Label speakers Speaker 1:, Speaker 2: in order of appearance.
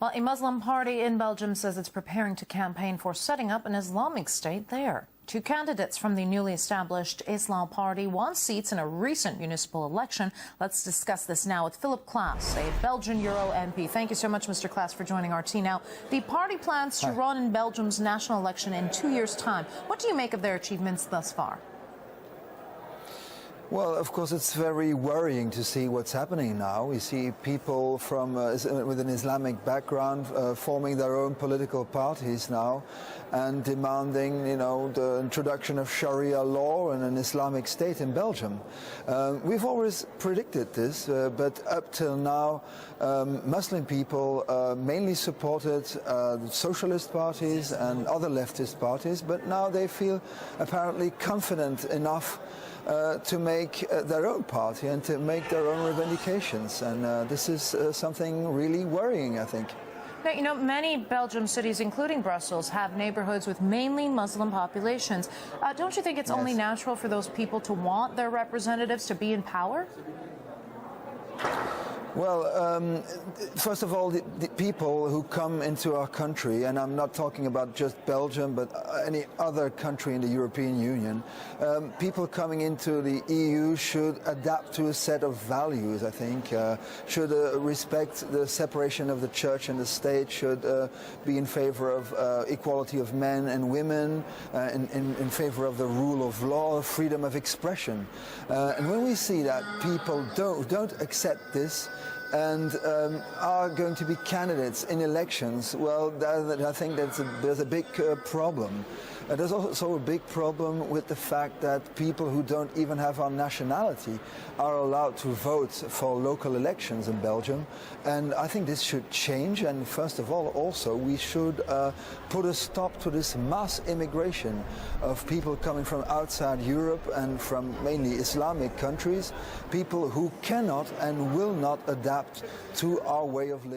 Speaker 1: Well, a Muslim party in Belgium says it's preparing to campaign for setting up an Islamic state there. Two candidates from the newly established Islam Party won seats in a recent municipal election. Let's discuss this now with Philip Klaas, a Belgian Euro MP. Thank you so much, Mr. Klaas, for joining RT. Now, the party plans to run in Belgium's national election in 2 years' time. What do you make of their achievements thus far?
Speaker 2: Well, of course, it's very worrying to see what's happening now. We see people from with an Islamic background forming their own political parties now and demanding, the introduction of Sharia law and an Islamic state in Belgium. We've always predicted this, but up till now, Muslim people mainly supported socialist parties and other leftist parties, but now they feel apparently confident enough to make their own party and to make their own revendications. And this is something really worrying, I think.
Speaker 1: Now, many Belgium cities, including Brussels, have neighborhoods with mainly Muslim populations. Don't you think it's only natural for those people to want their representatives to be in power?
Speaker 2: Well, first of all, the people who come into our country, and I'm not talking about just Belgium, but any other country in the European Union, people coming into the EU should adapt to a set of values, I think, should respect the separation of the church and the state, should be in favor of equality of men and women, in favor of the rule of law, freedom of expression. And when we see that people don't accept this, and are going to be candidates in elections, well, I think there's a big problem. There's also a big problem with the fact that people who don't even have our nationality are allowed to vote for local elections in Belgium. And I think this should change. And first of all, also, we should put a stop to this mass immigration of people coming from outside Europe and from mainly Islamic countries, people who cannot and will not adapt to our way of living.